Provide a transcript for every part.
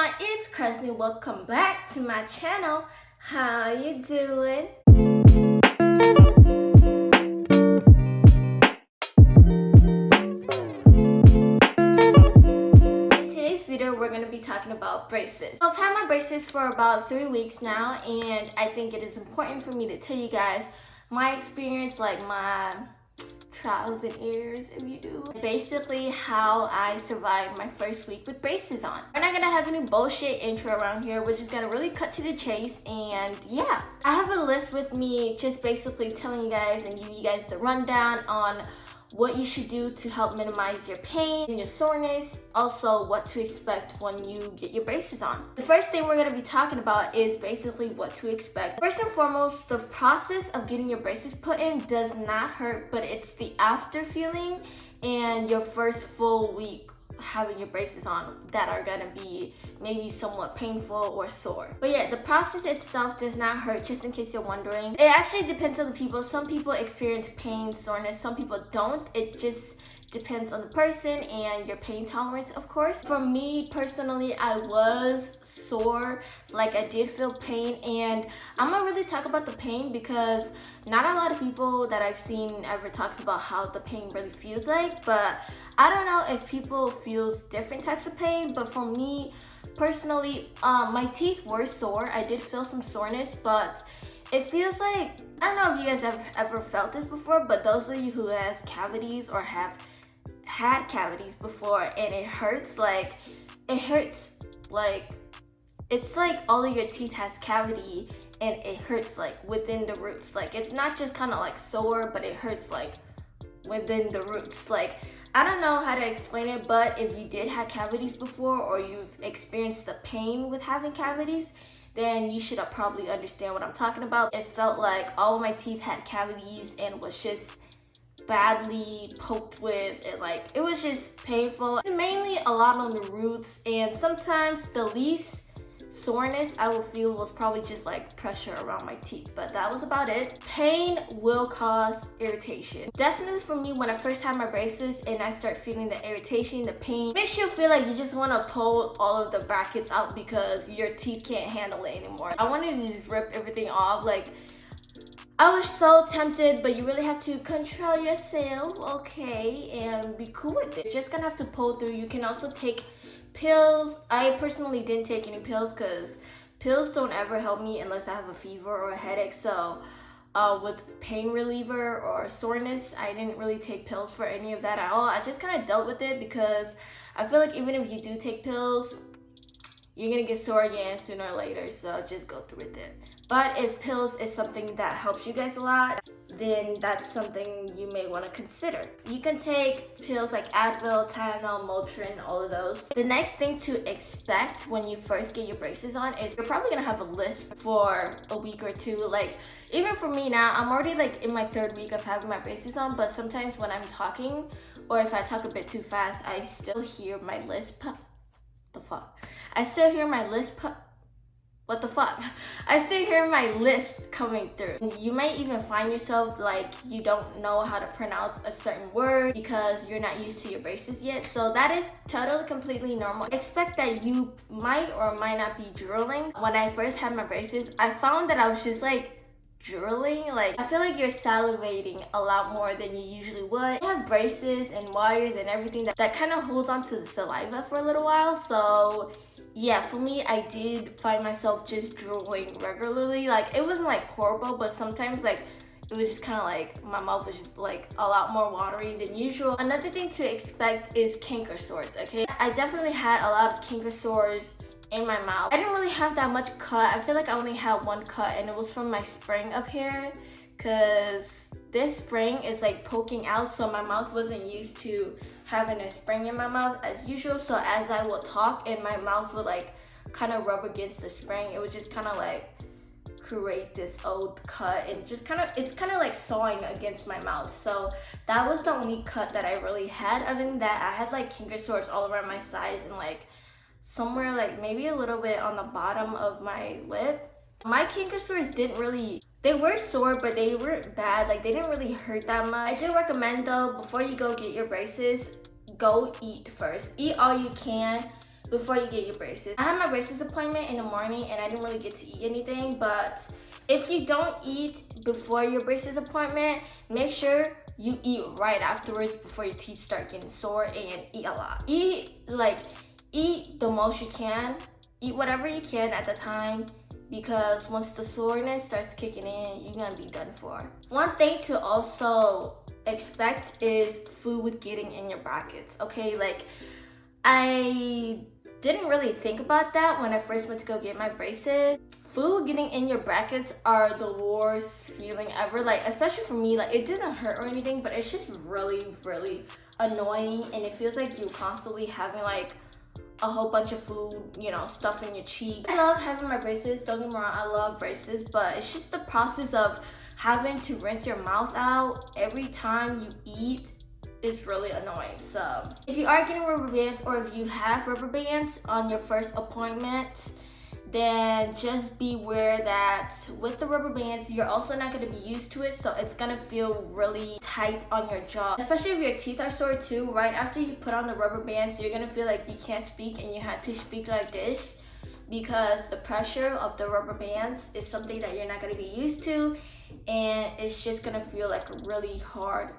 everyone, it's Krusney. Welcome back to my channel. How you doing? In today's video, we're going to be talking about braces. So I've had my braces for about 3 weeks now, and I think it is important for me to tell you guys my experience, like my trials and errors, if you do. Basically how I survived my first week with braces on. We're not gonna have any bullshit intro around here. We're just gonna really cut to the chase, and yeah. I have a list with me just basically telling you guys and giving you guys the rundown on what you should do to help minimize your pain and your soreness, also what to expect when you get your braces on. The first thing we're going to be talking about is basically what to expect. First and foremost, the process of getting your braces put in does not hurt, but it's the after feeling and your first full week having your braces on that are gonna be maybe somewhat painful or sore. But yeah, the process itself does not hurt, just in case you're wondering. It actually depends on the people. Some people experience pain, soreness, some people don't. It just depends on the person and your pain tolerance, of course. For me personally, I was sore, like I did feel pain, and I'm gonna really talk about the pain because not a lot of people that I've seen ever talks about how the pain really feels like. But I don't know if people feel different types of pain, but for me personally, my teeth were sore. I did feel some soreness, but it feels like, I don't know if you guys have ever felt this before, but those of you who has cavities or have had cavities before and it hurts like it's like all of your teeth has cavity and it hurts like within the roots. Like it's not just kind of like sore, but it hurts like within the roots. Like I don't know how to explain it, but if you did have cavities before or you've experienced the pain with having cavities, then you should probably understand what I'm talking about. It felt like all of my teeth had cavities and was just badly poked with it. Like it was just painful. Mainly a lot on the roots, and sometimes the least soreness I would feel was probably just like pressure around my teeth, but that was about it. Pain will cause irritation. Definitely for me, when I first had my braces and I start feeling the irritation, the pain, makes you feel like you just want to pull all of the brackets out because your teeth can't handle it anymore. I wanted to just rip everything off. Like I was so tempted, but you really have to control yourself, okay, and be cool with it. You're just gonna have to pull through. You can also take pills. I personally didn't take any pills because pills don't ever help me unless I have a fever or a headache. So with pain reliever or soreness, I didn't really take pills for any of that at all. I just kind of dealt with it because I feel like even if you do take pills, you're gonna get sore again sooner or later, so just go through with it. But if pills is something that helps you guys a lot, then that's something you may want to consider. You can take pills like Advil, Tylenol, Motrin, all of those. The next thing to expect when you first get your braces on is you're probably gonna have a lisp for a week or two. Like even for me now, I'm already like in my 3rd week of having my braces on, but sometimes when I'm talking or if I talk a bit too fast, I still hear my lisp. The fuck? I still hear my lisp. What the fuck? I still hear my lisp coming through. You might even find yourself like you don't know how to pronounce a certain word because you're not used to your braces yet. So that is totally completely normal. Expect that you might or might not be drooling. When I first had my braces, I found that I was just like drooling. Like I feel like you're salivating a lot more than you usually would. You have braces and wires and everything that kind of holds on to the saliva for a little while. So yeah, for me, I did find myself just drooling regularly. Like it wasn't like horrible, but sometimes like it was just kind of like my mouth was just like a lot more watery than usual. Another thing to expect is canker sores, okay? I definitely had a lot of canker sores in my mouth. I didn't really have that much cut. I feel like I only had one cut, and it was from my spring up here because this spring is like poking out, so my mouth wasn't used to having a spring in my mouth as usual. So as I would talk and my mouth would like kind of rub against the spring, it would just kind of like create this old cut, and just it's kind of like sawing against my mouth. So that was the only cut that I really had. Other than that, I had like canker sores all around my sides and like somewhere like maybe a little bit on the bottom of my lip. My canker sores didn't really, they were sore, but they weren't bad. Like they didn't really hurt that much. I do recommend though, before you go get your braces, go eat first. Eat all you can. before you get your braces. I had my braces appointment in the morning and I didn't really get to eat anything, but if you don't eat before your braces appointment, make sure you eat right afterwards before your teeth start getting sore, and eat a lot. Eat the most you can. Eat whatever you can at the time, because once the soreness starts kicking in, you're gonna be done for. One thing to also expect is food getting in your brackets, okay? Like, I didn't really think about that when I first went to go get my braces. Food getting in your brackets are the worst feeling ever. Like, especially for me, like, it doesn't hurt or anything, but it's just really, really annoying, and it feels like you're constantly having like a whole bunch of food, you know, stuff in your cheek. I love having my braces, don't get me wrong, I love braces, but it's just the process of having to rinse your mouth out every time you eat is really annoying. So if you are getting rubber bands, or if you have rubber bands on your first appointment, then just be aware that with the rubber bands, you're also not going to be used to it, so it's going to feel really tight on your jaw. Especially if your teeth are sore too, right after you put on the rubber bands, you're going to feel like you can't speak and you have to speak like this, because the pressure of the rubber bands is something that you're not going to be used to, and it's just going to feel like a really hard,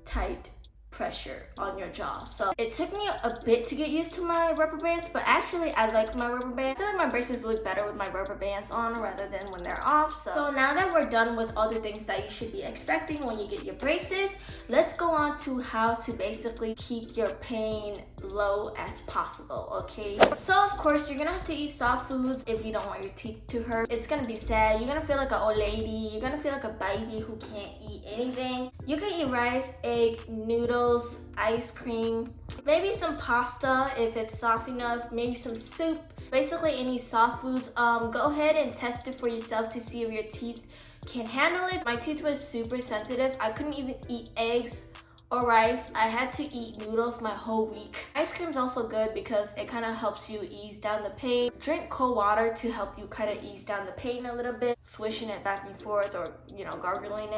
tight pressure on your jaw. So it took me a bit to get used to my rubber bands, but actually I like my rubber bands. I feel like my braces look better with my rubber bands on rather than when they're off. So now that we're done with all the things that you should be expecting when you get your braces, let's go on to how to basically keep your pain low as possible, okay? So of course you're gonna have to eat soft foods if you don't want your teeth to hurt. It's gonna be sad. You're gonna feel like an old lady. You're gonna feel like a baby who can't eat anything. You can eat rice, egg, noodles, ice cream, maybe some pasta if it's soft enough, maybe some soup, basically any soft foods. Go ahead and test it for yourself to see if your teeth can handle it. My teeth was super sensitive. I couldn't even eat eggs or rice. I had to eat noodles my whole week. Ice cream's also good because it kind of helps you ease down the pain. Drink cold water to help you kind of ease down the pain a little bit, swishing it back and forth, or, you know, gargling.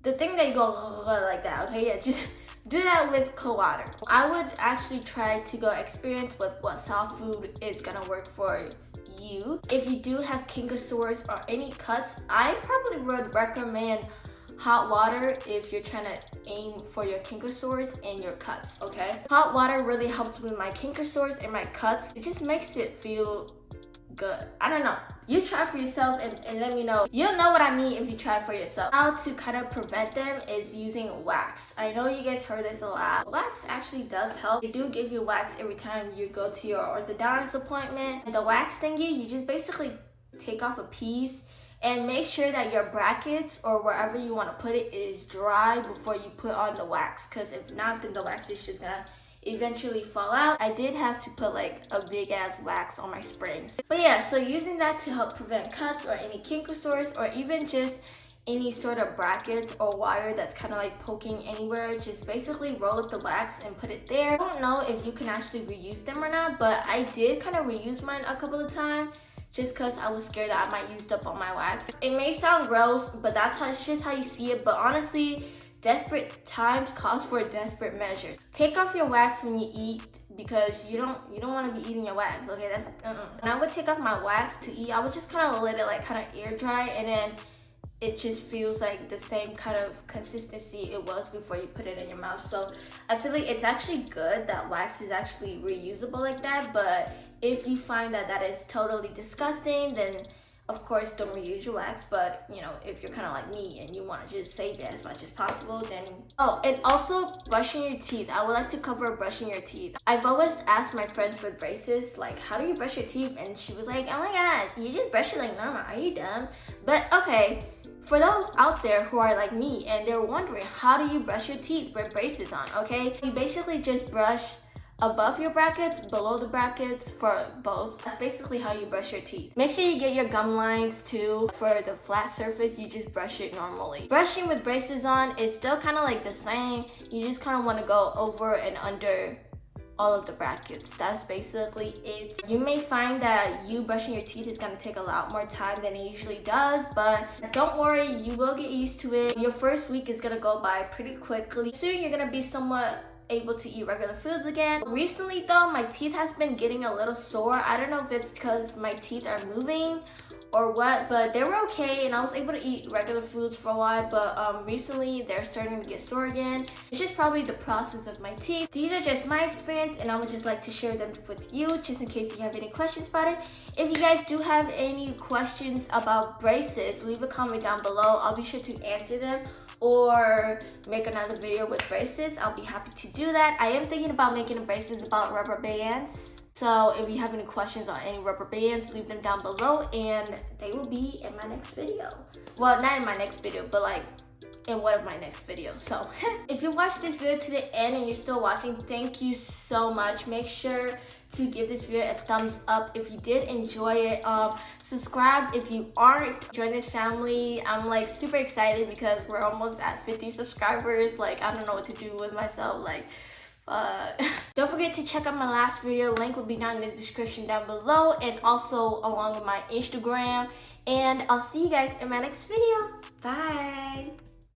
The thing that you go like that, okay? Yeah, just do that with cold water. I would actually try to go experience with what soft food is gonna work for you. If you do have canker sores or any cuts, I probably would recommend hot water if you're trying to aim for your canker sores and your cuts, okay? Hot water really helps with my canker sores and my cuts. It just makes it feel good. I don't know. You try for yourself and let me know. You'll know what I mean if you try for yourself. How to kind of prevent them is using wax. I know you guys heard this a lot. Wax actually does help. They do give you wax every time you go to your orthodontist appointment. And the wax thingy, you just basically take off a piece and make sure that your brackets or wherever you want to put it is dry before you put on the wax, because if not, then the wax is just gonna eventually fall out. I did have to put like a big ass wax on my springs. But yeah, so using that to help prevent cuts or any canker sores, or even just any sort of brackets or wire that's kind of like poking anywhere, just basically roll up the wax and put it there. I don't know if you can actually reuse them or not, but I did kind of reuse mine a couple of times just because I was scared that I might use up all my wax. It may sound gross, but that's just how you see it. But honestly, desperate times calls for desperate measures. Take off your wax when you eat, because you don't want to be eating your wax, okay? That's When I would take off my wax to eat, I would just kind of let it like kind of air dry, and then it just feels like the same kind of consistency it was before you put it in your mouth. So I feel like it's actually good that wax is actually reusable like that. But if you find that that is totally disgusting, then of course don't reuse your wax. But you know, if you're kind of like me and you want to just save it as much as possible, then and also brushing your teeth. I would like to cover brushing your teeth. I've always asked my friends with braces, like, how do you brush your teeth? And she was like, oh my gosh, you just brush it like normal. Are you dumb? But okay, for those out there who are like me and they're wondering, how do you brush your teeth with braces on? Okay, you basically just brush above your brackets, below the brackets, for both. That's basically how you brush your teeth. Make sure you get your gum lines too. For the flat surface, you just brush it normally. Brushing with braces on is still kind of like the same. You just kind of want to go over and under all of the brackets. That's basically it. You may find that you brushing your teeth is going to take a lot more time than it usually does, but don't worry, you will get used to it. Your first week is going to go by pretty quickly. Soon you're going to be somewhat able to eat regular foods again. Recently though, my teeth has been getting a little sore. I don't know if it's because my teeth are moving or what, but they were okay and I was able to eat regular foods for a while, but recently they're starting to get sore again. It's just probably the process of my teeth. These are just my experience and I would just like to share them with you just in case you have any questions about it. If you guys do have any questions about braces, leave a comment down below. I'll be sure to answer them or make another video with braces. I'll be happy to do that. I am thinking about making a braces about rubber bands. So if you have any questions on any rubber bands, leave them down below and they will be in my next video. Well, not in my next video, but like in one of my next videos. So if you watched this video to the end and you're still watching, thank you so much. Make sure to give this video a thumbs up if you did enjoy it. Subscribe if you aren't. Join this family. I'm like super excited because we're almost at 50 subscribers. Like I don't know what to do with myself. Like don't forget to check out my last video. Link will be down in the description down below and also along with my Instagram. And I'll see you guys in my next video. Bye.